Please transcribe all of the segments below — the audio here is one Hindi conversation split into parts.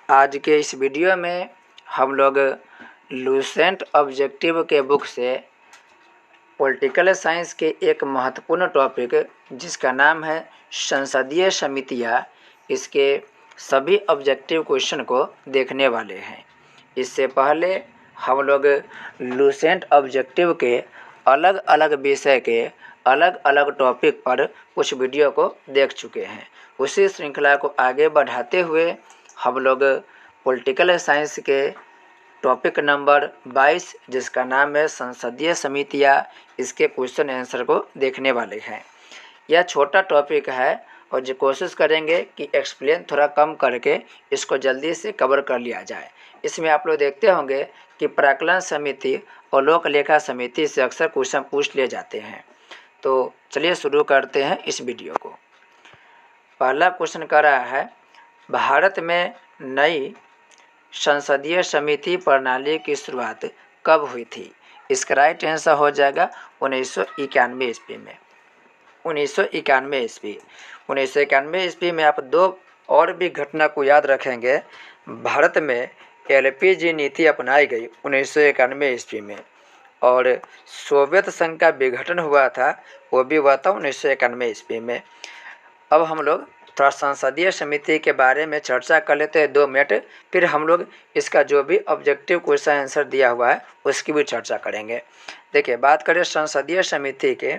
आज के इस वीडियो में हम लोग लुसेंट ऑब्जेक्टिव के बुक से पॉलिटिकल साइंस के एक महत्वपूर्ण टॉपिक जिसका नाम है संसदीय समितियाँ, इसके सभी ऑब्जेक्टिव क्वेश्चन को देखने वाले हैं। इससे पहले हम लोग लुसेंट ऑब्जेक्टिव के अलग अलग विषय के अलग अलग टॉपिक पर कुछ वीडियो को देख चुके हैं। उसी श्रृंखला को आगे बढ़ाते हुए हम लोग पॉलिटिकल साइंस के टॉपिक नंबर 22 जिसका नाम है संसदीय समितियाँ, इसके क्वेश्चन आंसर को देखने वाले हैं। यह छोटा टॉपिक है और जो कोशिश करेंगे कि एक्सप्लेन थोड़ा कम करके इसको जल्दी से कवर कर लिया जाए। इसमें आप लोग देखते होंगे कि प्राक्कलन समिति और लोक लेखा समिति से अक्सर क्वेश्चन पूछ लिए जाते हैं। तो चलिए शुरू करते हैं इस वीडियो को। पहला क्वेश्चन कर रहा है, भारत में नई संसदीय समिति प्रणाली की शुरुआत कब हुई थी? इसका राइट आंसर हो जाएगा 1991 ईस्वी में। 1991 ईस्वी। 1991 ईस्वी में आप दो और भी घटना को याद रखेंगे। भारत में एलपीजी नीति अपनाई गई 1991 ईस्वी में, और सोवियत संघ का विघटन हुआ था, वो भी हुआ था 1991 ईस्वी में। अब हम लोग थोड़ा संसदीय समिति के बारे में चर्चा कर लेते हैं 2 मिनट, फिर हम लोग इसका जो भी ऑब्जेक्टिव क्वेश्चन आंसर दिया हुआ है उसकी भी चर्चा करेंगे। देखिए, बात करें संसदीय समिति के,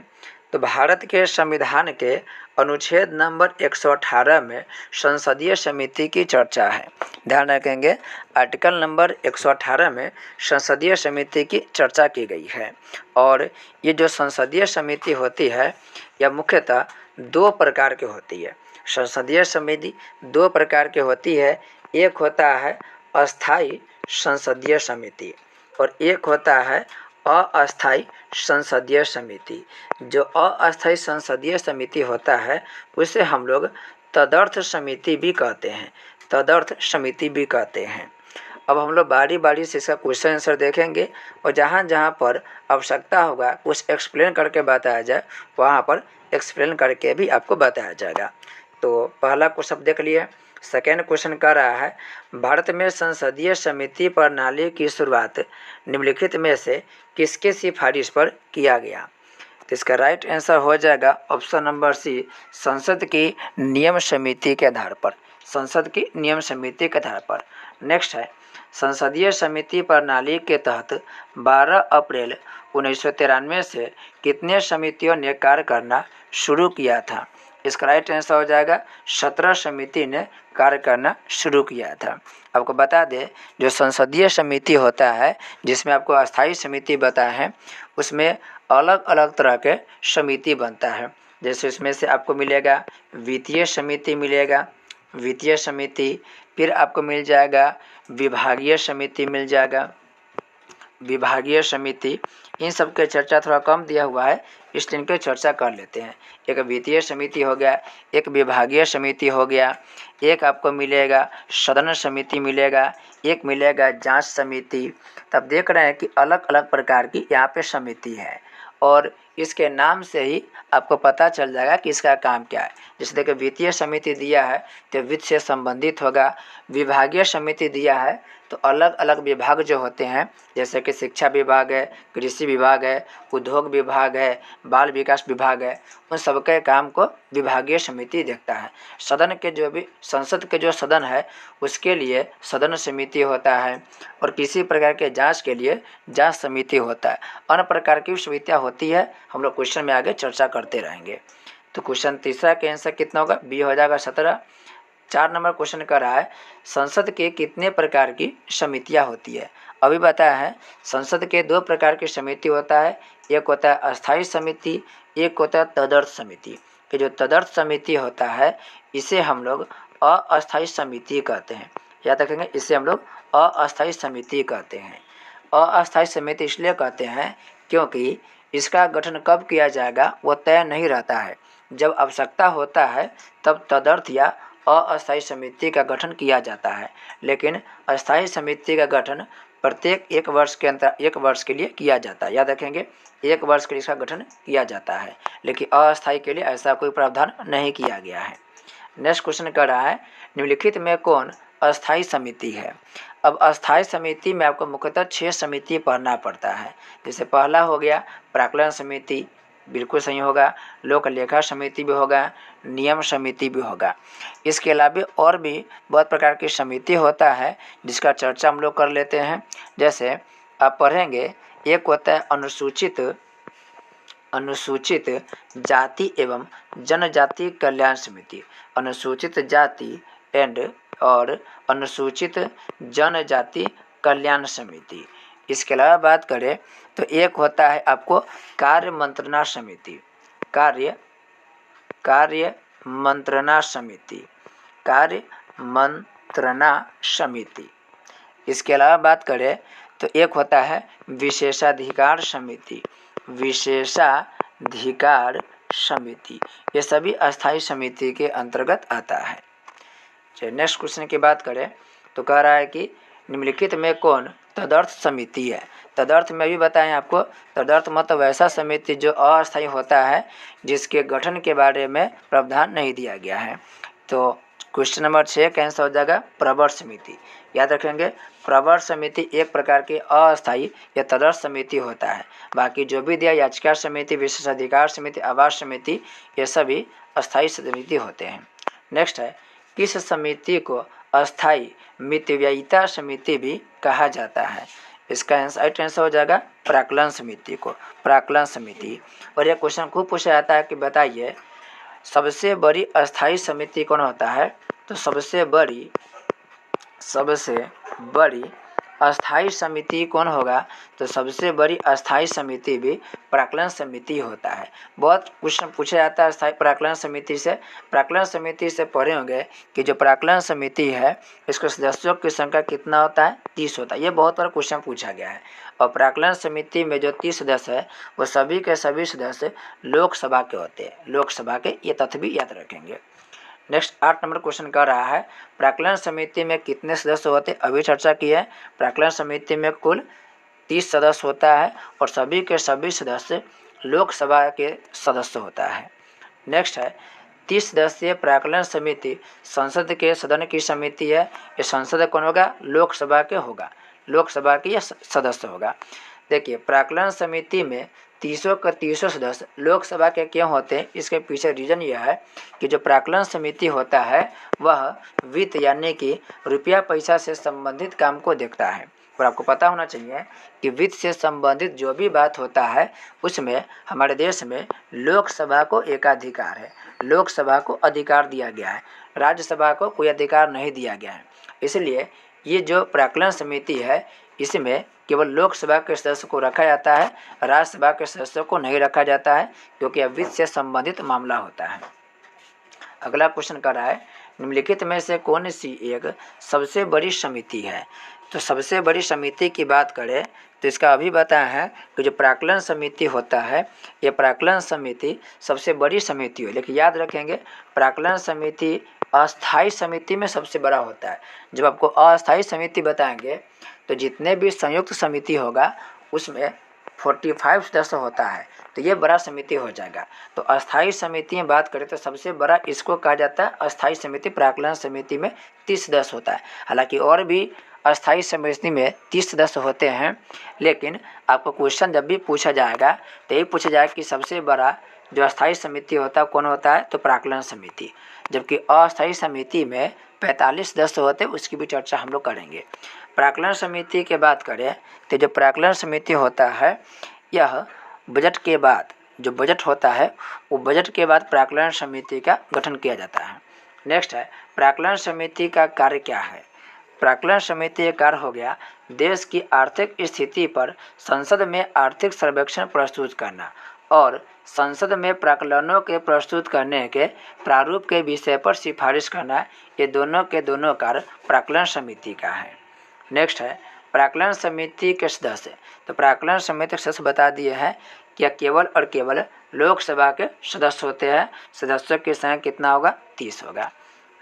तो भारत के संविधान के अनुच्छेद नंबर 118 में संसदीय समिति की चर्चा है। ध्यान रखेंगे, आर्टिकल नंबर 118 में संसदीय समिति की चर्चा की गई है। और ये जो संसदीय समिति होती है यह मुख्यतः 2 प्रकार की होती है। संसदीय समिति 2 प्रकार की होती है। एक होता है अस्थाई संसदीय समिति और एक होता है अस्थाई संसदीय समिति। जो अस्थाई संसदीय समिति होता है उसे हम लोग तदर्थ समिति भी कहते हैं। तदर्थ समिति भी कहते हैं। अब हम लोग बारी बारी से इसका क्वेश्चन आंसर देखेंगे और जहाँ जहाँ पर आवश्यकता होगा कुछ एक्सप्लेन करके बताया जाए वहाँ पर एक्सप्लेन करके भी आपको बताया जाएगा। तो पहला क्वेश्चन देख लिए। सेकेंड क्वेश्चन कर रहा है, भारत में संसदीय समिति प्रणाली की शुरुआत निम्नलिखित में से किसके सिफारिश पर किया गया? तो इसका राइट आंसर हो जाएगा ऑप्शन नंबर सी, संसद की नियम समिति के आधार पर। संसद की नियम समिति के आधार पर। नेक्स्ट है, संसदीय समिति प्रणाली के तहत 12 अप्रैल 1993 से कितने समितियों ने कार्य करना शुरू किया था? इसका राइट आंसर हो जाएगा 17 समिति ने कार्य करना शुरू किया था। आपको बता दें, जो संसदीय समिति होता है जिसमें आपको अस्थाई समिति बताया है उसमें अलग अलग तरह के समिति बनता है। जैसे इसमें से आपको मिलेगा वित्तीय समिति मिलेगा, वित्तीय समिति, फिर आपको मिल जाएगा विभागीय समिति मिल जाएगा, विभागीय समिति। इन सब के चर्चा थोड़ा कम दिया हुआ है इसलिए इनके चर्चा कर लेते हैं। एक वित्तीय समिति हो गया, एक विभागीय समिति हो गया, एक आपको मिलेगा सदन समिति मिलेगा, एक मिलेगा जांच समिति। तब देख रहे हैं कि अलग अलग प्रकार की यहाँ पे समिति है और इसके नाम से ही आपको पता चल जाएगा कि इसका काम क्या है। जैसे देखिए, वित्तीय समिति दिया है तो वित्त से संबंधित होगा। विभागीय समिति दिया है तो अलग अलग विभाग जो होते हैं जैसे कि शिक्षा विभाग है, कृषि विभाग है, उद्योग विभाग है, बाल विकास विभाग है, उन सबके काम को विभागीय समिति देखता है। सदन के जो भी संसद के जो सदन है उसके लिए सदन समिति होता है और किसी प्रकार के जांच के लिए जांच समिति होता है। अन्य प्रकार की समितियाँ होती है, हम लोग क्वेश्चन में आगे चर्चा करते रहेंगे। तो क्वेश्चन तीसरा का आंसर कितना होगा? बी हो जाएगा 17। 4 नंबर क्वेश्चन कर रहा है, संसद के कितने प्रकार की समितियां होती है? अभी बताया है संसद के 2 प्रकार की समिति होता है। एक होता है अस्थाई समिति, एक होता है तदर्थ समिति। कि जो तदर्थ समिति होता है इसे हम लोग अस्थाई समिति कहते हैं। याद रखेंगे, इसे हम लोग अस्थाई समिति कहते हैं। अस्थाई समिति इसलिए कहते हैं क्योंकि इसका गठन कब किया जाएगा वो तय नहीं रहता है। जब आवश्यकता होता है तब तदर्थ या अस्थाई समिति का गठन किया जाता है, लेकिन अस्थाई समिति का गठन प्रत्येक 1 वर्ष के अंतर 1 वर्ष के लिए किया जाता है। याद रखेंगे, 1 वर्ष के लिए इसका गठन किया जाता है, लेकिन अस्थाई के लिए ऐसा कोई प्रावधान नहीं किया गया है। नेक्स्ट क्वेश्चन कर रहा है, निम्नलिखित में कौन अस्थाई समिति है। अब अस्थाई समिति में आपको मुख्यतः 6 समिति पढ़ना पड़ता है। जैसे पहला हो गया प्राक्कलन समिति, बिल्कुल सही होगा। लोक लेखा समिति भी होगा, नियम समिति भी होगा। इसके अलावा और भी बहुत प्रकार की समिति होता है जिसका चर्चा हम लोग कर लेते हैं। जैसे आप पढ़ेंगे, एक होता है अनुसूचित जाति एवं जनजाति कल्याण समिति, अनुसूचित जाति और अनुसूचित जनजाति कल्याण समिति। इसके अलावा बात करें तो एक होता है आपको कार्य मंत्रणा समिति, कार्य मंत्रणा समिति। इसके अलावा बात करें तो एक होता है विशेषाधिकार समिति। ये सभी अस्थाई समिति के अंतर्गत आता है। चलिए नेक्स्ट क्वेश्चन की बात करें तो कह रहा है कि निम्नलिखित में कौन तदर्थ समिति है। तदर्थ में भी बताएं आपको, तदर्थ मतलब वैसा समिति जो अस्थायी होता है, जिसके गठन के बारे में प्रावधान नहीं दिया गया है। तो क्वेश्चन नंबर 6 कैंसिल हो जाएगा, प्रवर समिति। याद रखेंगे, प्रवर समिति एक प्रकार की अस्थायी या तदर्थ समिति होता है। बाकी जो भी दिया, याचिका समिति, विशेषाधिकार समिति, आवास समिति, ये सभी अस्थायी समिति होते हैं। नेक्स्ट है, किस समिति को अस्थायी मितव्ययिता समिति भी कहा जाता है। इसका राइट आंसर हो जाएगा प्राक्कलन समिति को, प्राक्कलन समिति। और यह क्वेश्चन खूब पूछा जाता है कि बताइए सबसे बड़ी अस्थायी समिति कौन होता है। तो सबसे बड़ी अस्थायी समिति कौन होगा। तो सबसे बड़ी अस्थायी समिति भी प्राक्कलन समिति होता है। बहुत क्वेश्चन पूछा जाता है अस्थायी प्राक्कलन समिति से। प्राक्कलन समिति से पढ़े होंगे कि जो प्राक्कलन समिति है इसके सदस्यों की संख्या कितना होता है, 30 होता है। ये बहुत बार क्वेश्चन पूछा गया है। और प्राक्कलन समिति में जो 30 सदस्य है वो सभी के सभी सदस्य लोकसभा के होते हैं, लोकसभा के। ये तथ्य भी याद रखेंगे। नेक्स्ट 8 नंबर क्वेश्चन कर रहा है, प्राक्कलन समिति में कितने सदस्य होते हैं। अभी चर्चा की है, प्राक्कलन समिति में कुल 30 सदस्य होता है और सभी के सभी सदस्य लोकसभा के सदस्य होता है। नेक्स्ट है, 30 सदस्यीय प्राक्कलन समिति संसद के सदन की समिति है। ये संसद कौन होगा, लोकसभा के होगा, लोकसभा की यह सदस्य होगा। देखिए प्राक्कलन समिति में 30 का 30 सदस्य लोकसभा के क्यों होते हैं, इसके पीछे रीजन यह है कि जो प्राक्कलन समिति होता है वह वित्त यानी कि रुपया पैसा से संबंधित काम को देखता है। और आपको पता होना चाहिए कि वित्त से संबंधित जो भी बात होता है उसमें हमारे देश में लोकसभा को एकाधिकार है, लोकसभा को अधिकार दिया गया है, राज्यसभा को कोई अधिकार नहीं दिया गया है। इसलिए ये जो प्राक्कलन समिति है इसमें केवल लोकसभा के सदस्य को रखा जाता है, राज्यसभा के सदस्यों को नहीं रखा जाता है, क्योंकि यह वित्त से संबंधित मामला होता है। अगला क्वेश्चन कर रहा है, निम्नलिखित में से कौन सी एक सबसे बड़ी समिति है। तो सबसे बड़ी समिति की बात करें तो इसका अभी बताया है कि जो प्राक्कलन समिति होता है ये प्राक्कलन समिति सबसे बड़ी समिति है। लेकिन याद रखेंगे प्राक्कलन समिति अस्थाई समिति में सबसे बड़ा होता है। जब आपको अस्थाई समिति बताएंगे तो जितने भी संयुक्त समिति होगा उसमें 45 सदस्य होता है, तो ये बड़ा समिति हो जाएगा। तो अस्थाई समिति में बात करें तो सबसे बड़ा इसको कहा जाता है अस्थाई समिति। प्राक्कलन समिति में 30 सदस्य होता है। हालांकि और भी अस्थाई समिति में 30 सदस्य होते हैं, लेकिन आपको क्वेश्चन जब भी पूछा जाएगा तो यही पूछा जाएगा कि सबसे बड़ा जो अस्थाई समिति होता है कौन होता है, तो प्राक्कलन समिति। जबकि अस्थाई समिति में 45 सदस्य होते हैं, उसकी भी चर्चा हम लोग करेंगे। प्राक्कलन समिति की बात करें तो जो प्राक्कलन समिति होता है यह बजट के बाद, जो बजट होता है वो बजट के बाद प्राक्कलन समिति का गठन किया जाता है। नेक्स्ट है, प्राक्कलन समिति का कार्य क्या है। प्राक्कलन समिति का कार्य हो गया देश की आर्थिक स्थिति पर संसद में आर्थिक सर्वेक्षण प्रस्तुत करना और संसद में प्राक्कलनों के प्रस्तुत करने के प्रारूप के विषय पर सिफारिश करना। ये दोनों के दोनों कार्य प्राक्कलन समिति का है। नेक्स्ट है, प्राक्कलन समिति के सदस्य। तो प्राक्कलन समिति के सदस्य बता दिए हैं कि केवल और केवल लोकसभा के सदस्य होते हैं। सदस्यों की संख्या कितना होगा, 30 होगा।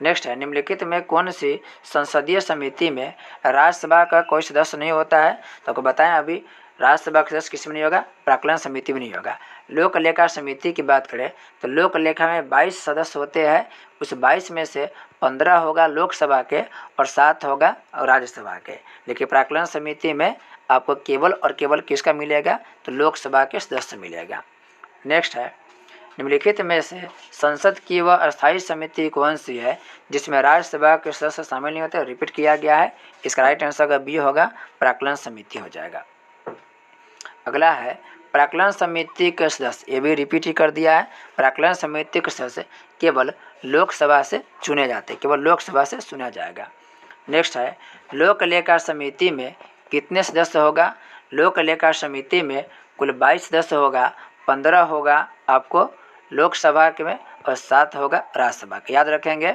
नेक्स्ट है, निम्नलिखित में कौन सी संसदीय समिति में राज्यसभा का कोई सदस्य नहीं होता है। तो आपको बताएं अभी राज्यसभा का सदस्य किसी में नहीं होगा, प्राक्कलन समिति में नहीं होगा। लोक लेखा समिति की बात करें तो लोक लेखा में 22 सदस्य होते हैं। उस 22 में से 15 होगा लोकसभा के और 7 होगा राज्यसभा के। लेकिन प्राक्कलन समिति में आपको केवल और केवल किसका मिलेगा, तो लोकसभा के सदस्य मिलेगा। नेक्स्ट है, निम्नलिखित में से संसद की वह अस्थायी समिति कौन सी है जिसमें राज्यसभा के सदस्य शामिल नहीं होते, रिपीट किया गया है। इसका राइट आंसर का बी होगा, प्राक्कलन समिति हो जाएगा। अगला है प्राक्कलन समिति के सदस्य, ये भी रिपीट ही कर दिया है। प्राक्कलन समिति के सदस्य केवल लोकसभा से चुने जाते हैं, केवल लोकसभा से चुना जाएगा। नेक्स्ट है, लोक लेखा समिति में कितने सदस्य होगा। लोक लेखा समिति में कुल 22 सदस्य होगा, 15 होगा आपको लोकसभा के में और 7 होगा राज्यसभा के। याद रखेंगे,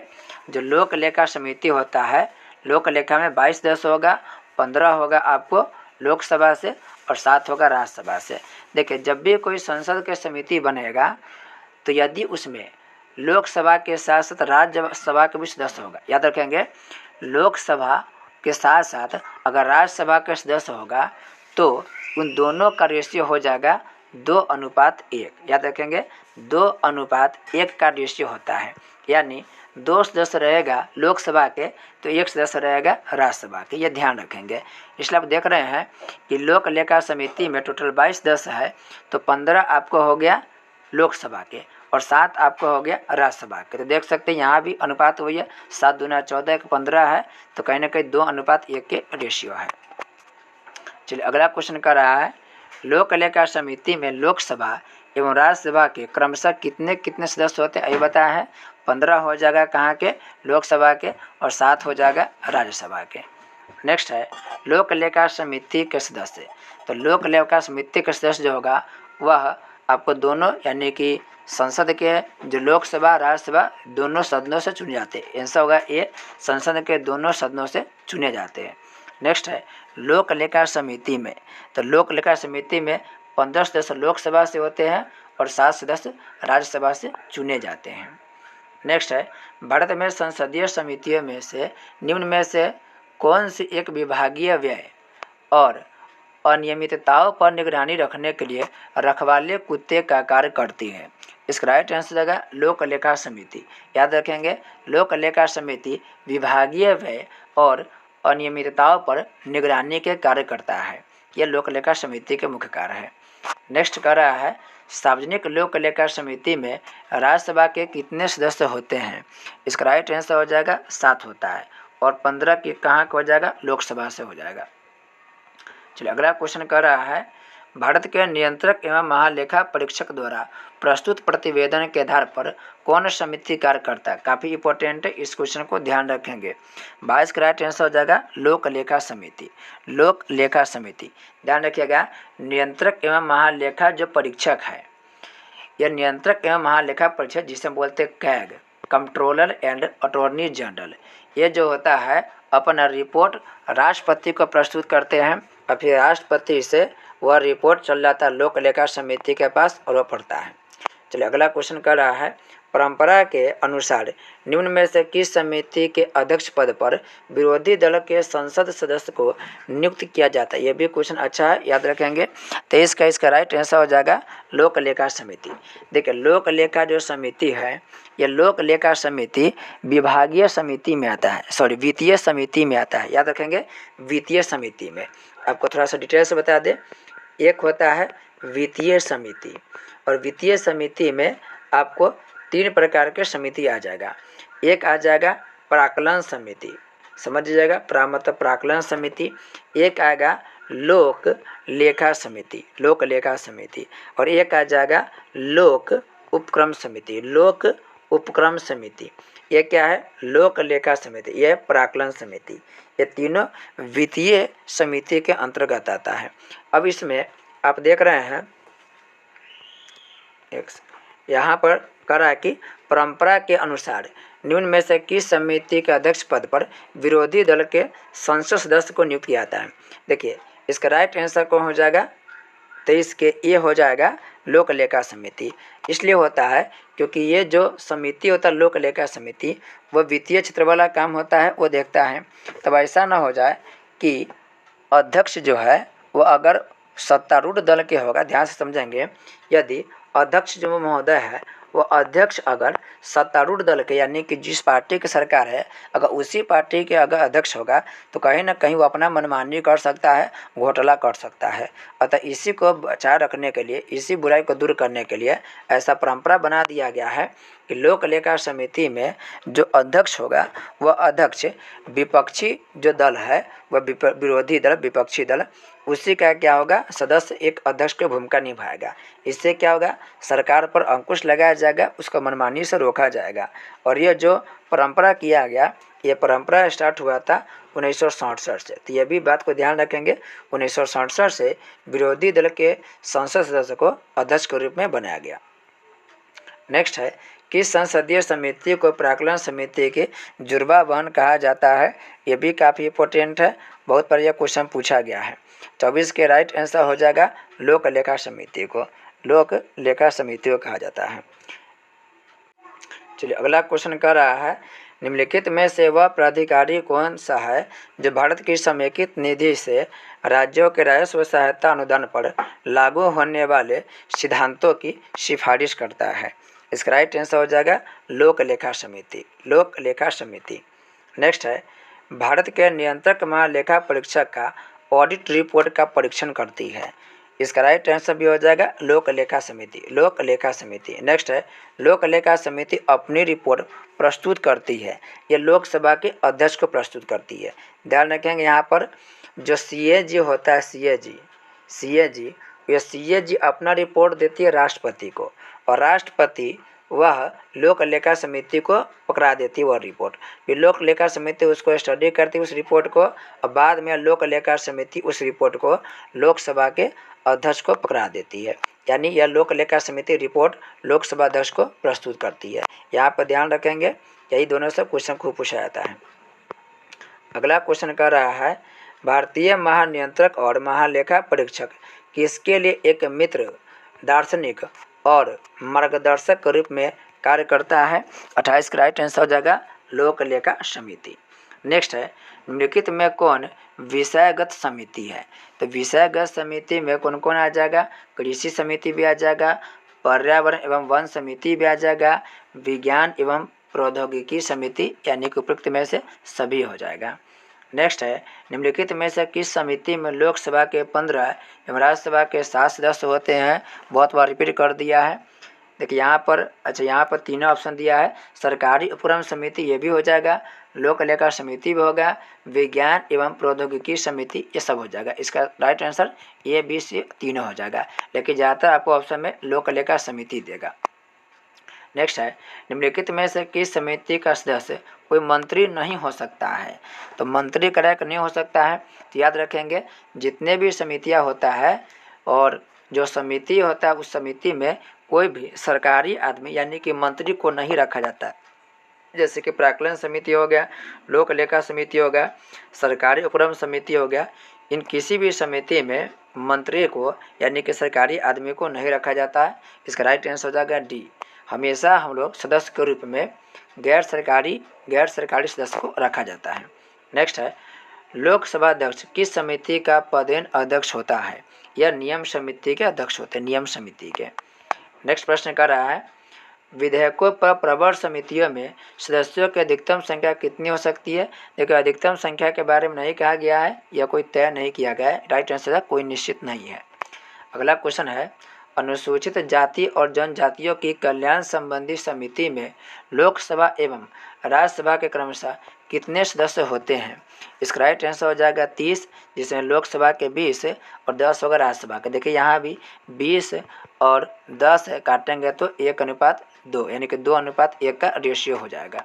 जो लोक लेखा समिति होता है, लोक लेखा में 22 सदस्य होगा, 15 होगा आपको लोकसभा से और 7 होगा राज्यसभा से। देखिए, जब भी कोई संसद के समिति बनेगा तो यदि उसमें लोकसभा के साथ साथ राज्यसभा के भी सदस्य होगा, याद रखेंगे, लोकसभा के साथ साथ अगर राज्यसभा का सदस्य होगा तो उन दोनों का रेशियो हो जाएगा 2:1। याद रखेंगे, 2:1 का रेशियो होता है। यानी 2 सदस्य रहेगा लोकसभा के तो 1 सदस्य रहेगा राज्यसभा के, ये ध्यान रखेंगे। इसलिए आप देख रहे हैं कि लोक लेखा समिति में टोटल 22 सदस्य है, तो 15 आपको हो गया लोकसभा के और 7 आपको हो गया राज्यसभा के। तो देख सकते हैं यहाँ भी अनुपात वही है, 7 दूना 14 एक 15 है, तो कहीं ना कहीं 2:1 के रेशियो है। चलिए अगला क्वेश्चन कर रहा है, लोक लेखा समिति में लोकसभा एवं राज्यसभा के क्रमशः कितने कितने सदस्य होते हैं, ये बताया है। 15 हो जाएगा कहाँ के, लोकसभा के, और 7 हो जाएगा राज्यसभा के। नेक्स्ट है, लोक लेखा समिति के सदस्य। तो लोक लेखा समिति के सदस्य जो होगा वह आपको दोनों यानी कि संसद के जो लोकसभा राज्यसभा दोनों सदनों से चुने जाते हैं। आंसर होगा ये, संसद के दोनों सदनों से चुने जाते हैं। नेक्स्ट है, लोक लेखा समिति में, तो लोक लेखा समिति में 15 सदस्य लोकसभा से होते हैं और 7 सदस्य राज्यसभा से चुने जाते हैं। नेक्स्ट है, भारत में संसदीय समितियों में से निम्न में से कौन सी एक विभागीय व्यय और अनियमितताओं पर निगरानी रखने के लिए रखवाले कुत्ते का कार्य करती है। इसका राइट आंसर होगा लोक लेखा समिति। याद रखेंगे, लोक लेखा समिति विभागीय व्यय और अनियमितताओं पर निगरानी के कार्य करता है। यह लोक लेखा समिति के मुख्य कार्य है। नेक्स्ट कर रहा है, सार्वजनिक लोक लेखा समिति में राज्यसभा के कितने सदस्य होते हैं। इसका राइट आंसर हो जाएगा 7 होता है और 15 की कहाँ हो जाएगा, लोकसभा से हो जाएगा। चलिए अगला क्वेश्चन कर रहा है, भारत के नियंत्रक एवं महालेखा परीक्षक द्वारा प्रस्तुत प्रतिवेदन के आधार पर कौन समिति कार्य करता है। काफ़ी इंपॉर्टेंट है, इस क्वेश्चन को ध्यान रखेंगे। 22 का राइट आंसर हो जाएगा लोक लेखा समिति। लोक लेखा समिति ध्यान रखिएगा, नियंत्रक एवं महालेखा जो परीक्षक है, यह नियंत्रक एवं महालेखा परीक्षक जिसे बोलते हैं CAG, controller and attorney general, ये जो होता है अपना रिपोर्ट राष्ट्रपति को प्रस्तुत करते हैं और फिर राष्ट्रपति से वह रिपोर्ट चल जाता है लोक लेखा समिति के पास और वह पढ़ता है। चलिए अगला क्वेश्चन कर रहा है, परंपरा के अनुसार निम्न में से किस समिति के अध्यक्ष पद पर विरोधी दल के संसद सदस्य को नियुक्त किया जाता है। यह भी क्वेश्चन अच्छा है, याद रखेंगे। तो इसका राइट आंसर हो जाएगा लोक लेखा समिति। देखिए, लोक लेखा जो समिति है, यह लोक लेखा समिति विभागीय समिति में आता है, वित्तीय समिति में आता है। याद रखेंगे, वित्तीय समिति में। आपको थोड़ा सा डिटेल से बता दें, एक होता है वित्तीय समिति और वित्तीय समिति में आपको 3 प्रकार के समिति आ जाएगा। एक आ जाएगा प्राक्कलन समिति, समझ जाएगा, मतलब प्राक्कलन समिति। एक आएगा लोक लेखा समिति, लोक लेखा समिति, और एक आ जाएगा लोक उपक्रम समिति, लोक उपक्रम समिति। ये क्या है, लोक लेखा समिति, यह प्राक्कलन समिति। ये तीनों वित्तीय समिति के अंतर्गत आता है। अब इसमें आप देख रहे हैं यहाँ पर करा कि परंपरा के अनुसार निम्न में से किस समिति के अध्यक्ष पद पर विरोधी दल के संसद सदस्य को नियुक्त किया जाता है। देखिए, इसका राइट आंसर कौन हो जाएगा, 23 के ये हो जाएगा लोक लेखा समिति। इसलिए होता है क्योंकि ये जो समिति होता है लोक लेखा समिति, वह वित्तीय क्षेत्र वाला काम होता है, वो देखता है। तब ऐसा ना हो जाए कि अध्यक्ष जो है वो अगर सत्तारूढ़ दल के होगा, ध्यान से समझेंगे, यदि अध्यक्ष जो महोदय है वो अध्यक्ष अगर सत्तारूढ़ दल के यानी कि जिस पार्टी की सरकार है अगर उसी पार्टी के अगर अध्यक्ष होगा तो कहीं ना कहीं वो अपना मनमानी कर सकता है, घोटाला कर सकता है। अतः इसी को बचाए रखने के लिए, इसी बुराई को दूर करने के लिए ऐसा परंपरा बना दिया गया है कि लोक लेखा समिति में जो अध्यक्ष होगा वह अध्यक्ष विपक्षी जो दल है वह विरोधी दल, विपक्षी दल, उसी का क्या होगा सदस्य एक अध्यक्ष की भूमिका निभाएगा। इससे क्या होगा सरकार पर अंकुश लगाया जाएगा, उसको मनमानी से रोका जाएगा। और ये जो परंपरा किया गया, ये परंपरा स्टार्ट हुआ था 1967 से। तो ये भी बात को ध्यान रखेंगे, 1967 से विरोधी दल के संसद सदस्य को अध्यक्ष के रूप में बनाया गया। नेक्स्ट है किस संसदीय समिति को प्राक्कलन समिति के जुड़वा बहन कहा जाता है। ये भी काफ़ी इंपॉर्टेंट है, बहुत बार यह क्वेश्चन पूछा गया है। 24 के राइट आंसर हो जाएगा लोक लेखा समिति को, लोक लेखा समिति को कहा जाता है। चलिए अगला क्वेश्चन कर रहा है निम्नलिखित में से वह प्राधिकारी कौन सा है जो भारत की समेकित निधि से राज्यों के राजस्व सहायता अनुदान पर लागू होने वाले सिद्धांतों की सिफारिश करता है। इसका राइट आंसर हो जाएगा लोक लेखा समिति, लोक लेखा समिति। नेक्स्ट है भारत के नियंत्रक महालेखा परीक्षक का ऑडिट रिपोर्ट का परीक्षण करती है। इसका राइट आंसर भी हो जाएगा लोक लेखा समिति, लोक लेखा समिति। नेक्स्ट है लोक लेखा समिति अपनी रिपोर्ट प्रस्तुत करती है, ये लोकसभा के अध्यक्ष को प्रस्तुत करती है। ध्यान रखेंगे यहाँ पर जो सीएजी होता है, सीएजी ये सीएजी अपना रिपोर्ट देती है राष्ट्रपति को और राष्ट्रपति वह लोक लेखा समिति को पकड़ा देती है वह रिपोर्ट। फिर लोक लेखा समिति उसको स्टडी करती है उस रिपोर्ट को और बाद में लोक लेखा समिति उस रिपोर्ट को लोकसभा के अध्यक्ष को पकड़ा देती है। यानी यह लोक लेखा समिति रिपोर्ट लोकसभा अध्यक्ष को प्रस्तुत करती है। यहाँ पर ध्यान रखेंगे, यही दोनों से क्वेश्चन खूब पूछा जाता है। अगला क्वेश्चन कर रहा है भारतीय महानियंत्रक और महालेखा परीक्षक किसके लिए एक मित्र, दार्शनिक और मार्गदर्शक के रूप में कार्य करता है। 28 का राइट आंसर हो जाएगा लोक लेखा समिति। नेक्स्ट है निम्नलिखित में कौन विषयगत समिति है। तो विषयगत समिति में कौन कौन आ जाएगा, कृषि समिति भी आ जाएगा, पर्यावरण एवं वन समिति भी आ जाएगा, विज्ञान एवं प्रौद्योगिकी समिति, यानी कि उपयुक्त में से सभी हो जाएगा। नेक्स्ट है निम्नलिखित में से किस समिति में लोकसभा के 15 एवं राज्यसभा के 7 सदस्य होते हैं। बहुत बार रिपीट कर दिया है, देखिए यहाँ पर, अच्छा यहाँ पर तीनों ऑप्शन दिया है। सरकारी उपक्रम समिति ये भी हो जाएगा, लोक लेखा समिति भी होगा, विज्ञान एवं प्रौद्योगिकी समिति ये सब हो जाएगा। इसका right answer A B C तीनों हो जाएगा, लेकिन ज़्यादातर आपको ऑप्शन में लोक लेखा समिति देगा। नेक्स्ट है निम्नलिखित में से किस समिति का सदस्य कोई मंत्री नहीं हो सकता है। तो मंत्री करेक्ट नहीं हो सकता है, तो याद रखेंगे जितने भी समितियां होता है और जो समिति होता है उस समिति में कोई भी सरकारी आदमी यानी कि मंत्री को नहीं रखा जाता है। जैसे कि प्राक्कलन समिति हो गया, लोक लेखा समिति हो गया, सरकारी उपक्रम समिति हो गया, इन किसी भी समिति में मंत्री को यानी कि सरकारी आदमी को नहीं रखा जाता है। इसका राइट आंसर हो जाएगा डी। हमेशा हम लोग सदस्य के रूप में गैर सरकारी सदस्य को रखा जाता है। नेक्स्ट है लोकसभा अध्यक्ष किस समिति का पदेन अध्यक्ष होता है। यह नियम समिति के अध्यक्ष होते हैं, नियम समिति के। नेक्स्ट प्रश्न कर रहा है विधेयकों पर प्रवर समितियों में सदस्यों की अधिकतम संख्या कितनी हो सकती है। देखिए अधिकतम संख्या के बारे में नहीं कहा गया है, यह कोई तय नहीं किया गया है। राइट आंसर कोई निश्चित नहीं है। अगला क्वेश्चन है अनुसूचित जाति और जनजातियों की कल्याण संबंधी समिति में लोकसभा एवं राज्यसभा के क्रमशः कितने सदस्य होते हैं। इसका राइट आंसर हो जाएगा 30, जिसमें लोकसभा के 20 और 10 होगा राज्यसभा के। देखिए यहाँ भी 20 और 10 है, काटेंगे तो 1:2 यानी कि 2:1 का रेशियो हो जाएगा।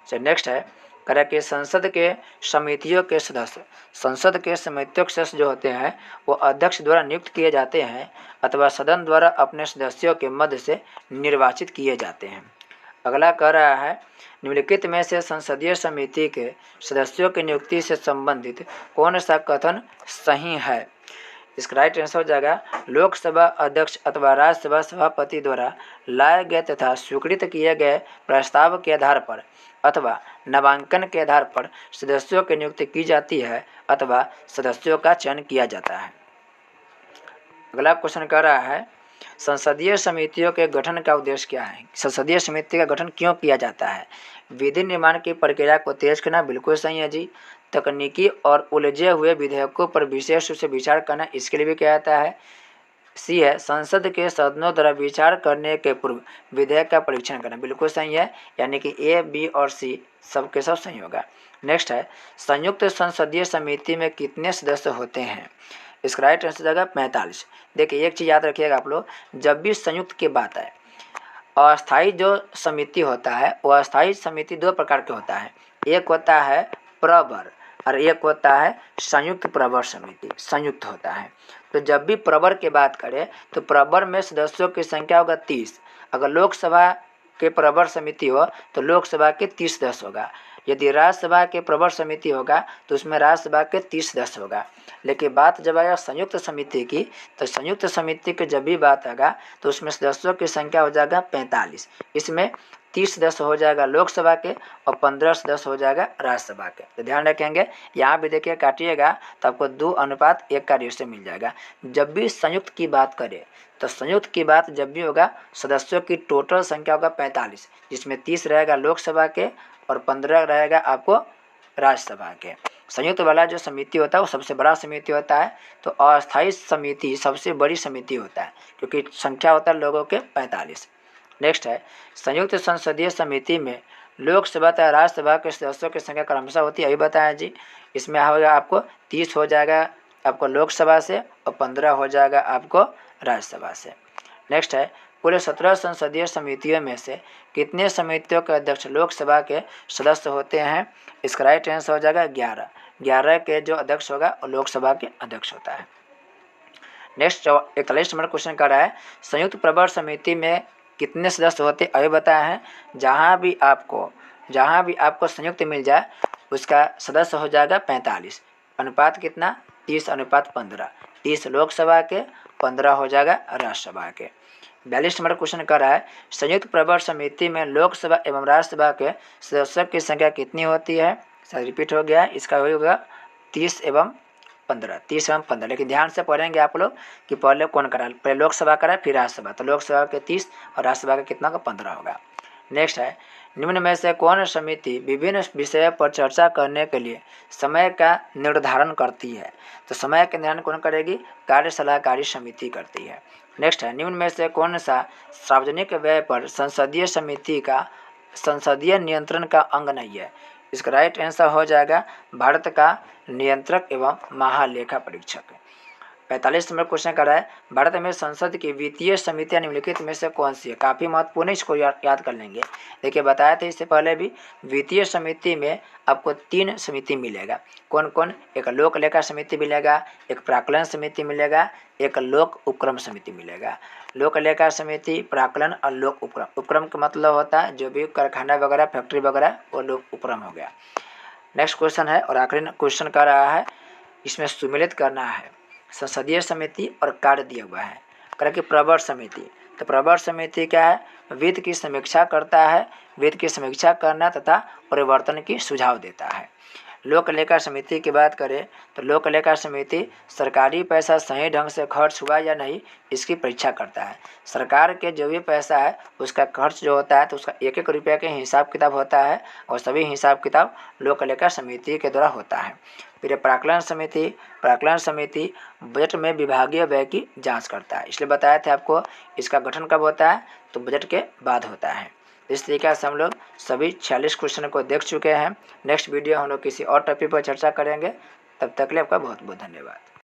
चलिए नेक्स्ट है करें कि संसद के समितियों के सदस्य जो होते हैं वो अध्यक्ष द्वारा नियुक्त किए जाते हैं अथवा सदन द्वारा अपने सदस्यों के मध्य से निर्वाचित किए जाते हैं। अगला कह रहा है निम्नलिखित में से संसदीय समिति के सदस्यों की नियुक्ति से संबंधित कौन सा कथन सही है। इसका राइट आंसर हो जाएगा लोकसभा अध्यक्ष अथवा राज्यसभा सभापति द्वारा लाए गए तथा स्वीकृत किए गए प्रस्ताव के आधार पर अथवा नामांकन के आधार पर सदस्यों की नियुक्ति की जाती है अथवा सदस्यों का चयन किया जाता है। अगला क्वेश्चन कह रहा है संसदीय समितियों के गठन का उद्देश्य क्या है? संसदीय समिति का गठन क्यों किया जाता है? विधि निर्माण की प्रक्रिया को तेज करना, बिल्कुल सही है जी। तकनीकी और उलझे हुए विधेयकों पर विशेष रूप से विचार करना, इसके लिए भी किया जाता है। सी है संसद के सदनों द्वारा विचार करने के पूर्व विधेयक का परीक्षण करना, बिल्कुल सही है। यानी कि ए, बी और सी सब के सब सही होगा। नेक्स्ट है संयुक्त संसदीय समिति में कितने सदस्य होते हैं? इसका राइट आंसर जाएगा 45। देखिए एक चीज़ याद रखिएगा आप लोग, जब भी संयुक्त की बात है, अस्थायी जो समिति होता है वो अस्थायी समिति दो प्रकार के होता है। एक होता है प्रवर और एक होता है संयुक्त प्रवर समिति, संयुक्त होता है। तो जब भी प्रवर की बात करें तो प्रवर में सदस्यों की संख्या होगा 30। अगर लोकसभा के प्रवर समिति हो तो लोकसभा के 30 सदस्य होगा। यदि राज्यसभा के प्रवर समिति होगा तो उसमें राज्यसभा के 30 सदस्य होगा। लेकिन बात जब आएगा संयुक्त समिति की, तो संयुक्त समिति की जब भी बात आएगा तो उसमें सदस्यों की संख्या हो जाएगा 45। इसमें 30 सदस्य हो जाएगा लोकसभा के और 15 सदस्य हो जाएगा राज्यसभा के। तो ध्यान रखेंगे, यहाँ भी देखिए काटिएगा तो आपको 2:1 का रेशियो मिल जाएगा। जब भी संयुक्त की बात करें तो संयुक्त की बात जब भी होगा सदस्यों की टोटल संख्या होगा 45, जिसमें 30 रहेगा लोकसभा के और 15 रहेगा आपको राज्यसभा के। संयुक्त वाला जो समिति होता है वो सबसे बड़ा समिति होता है। तो अस्थायी समिति सबसे बड़ी समिति होता है क्योंकि संख्या होता है लोगों के 45। नेक्स्ट है संयुक्त संसदीय समिति में लोकसभा तथा राज्यसभा के सदस्यों की संख्या क्रमशः होती है, अभी बताया जी। इसमें होगा आपको 30 हो जाएगा आपको लोकसभा से और 15 हो जाएगा आपको राज्यसभा से। नेक्स्ट है पूरे 17 संसदीय समितियों में से कितने समितियों के अध्यक्ष लोकसभा के सदस्य होते हैं? इसका राइट आंसर हो जाएगा 11। 11 के जो अध्यक्ष होगा वो लोकसभा के अध्यक्ष होता है। नेक्स्ट 41 नंबर क्वेश्चन कर रहा है संयुक्त प्रवर समिति में कितने सदस्य होते अभी बताया है। जहाँ भी आपको संयुक्त मिल जाए उसका सदस्य हो जाएगा 45। अनुपात कितना? 30:15। 30 लोकसभा के, 15 हो जाएगा राज्यसभा के। 42 नंबर क्वेश्चन कर रहा है संयुक्त प्रवर समिति में लोकसभा एवं राज्यसभा के सदस्यों की संख्या कितनी होती है? सर रिपीट हो गया, इसका होगा 30 एवं 15। लेकिन ध्यान से पढ़ेंगे आप लोग कि पहले कौन करा, पहले लोकसभा करा फिर राज्यसभा। तो लोकसभा के 30 और राज्यसभा का कितना का 15 होगा। नेक्स्ट है निम्न में से कौन समिति विभिन्न विषय पर चर्चा करने के लिए समय का निर्धारण करती है? तो समय का निर्धारण कौन करेगी? कार्य सलाहकारी समिति करती है। नेक्स्ट है निम्न में से कौन सा सार्वजनिक व्यय पर संसदीय समिति का संसदीय नियंत्रण का अंग नहीं है? इसका राइट आंसर हो जाएगा भारत का नियंत्रक एवं महालेखा परीक्षक। 45 नंबर क्वेश्चन कर रहा है भारत में संसद की वित्तीय समितियां निम्नलिखित में से कौन सी है? काफ़ी महत्वपूर्ण है, इसको याद कर लेंगे। देखिए बताया था इससे पहले भी, वित्तीय समिति में आपको 3 समिति मिलेगा। कौन कौन? एक लोक लेखा समिति मिलेगा, एक प्राक्कलन समिति मिलेगा, एक लोक उपक्रम समिति मिलेगा। लोक लेखा समिति, प्राक्कलन और लोक उपक्रम। उपक्रम का मतलब होता है जो भी कारखाना वगैरह फैक्ट्री वगैरह वो लोक उपक्रम हो गया। नेक्स्ट क्वेश्चन है और आखिरी क्वेश्चन कर रहा है, इसमें सुमेलित करना है संसदीय समिति और कार्य दिया हुआ है। करें कि प्रवर समिति, तो प्रवर समिति क्या है? वित्त की समीक्षा करता है, वित्त की समीक्षा करना तथा परिवर्तन की सुझाव देता है। लोक लेखा समिति की बात करें तो लोक लेखा समिति सरकारी पैसा सही ढंग से खर्च हुआ या नहीं इसकी परीक्षा करता है। सरकार के जो भी पैसा है उसका खर्च जो होता है तो उसका 1-1 रुपये के हिसाब किताब होता है और सभी हिसाब किताब लोक लेखा समिति के द्वारा होता है। फिर प्राक्कलन समिति बजट में विभागीय व्यय की जांच करता है। इसलिए बताया था आपको इसका गठन कब होता है? तो बजट के बाद होता है। इस तरीके से हम लोग सभी 46 क्वेश्चन को देख चुके हैं। नेक्स्ट वीडियो हम लोग किसी और टॉपिक पर चर्चा करेंगे। तब तक के लिए आपका बहुत बहुत धन्यवाद।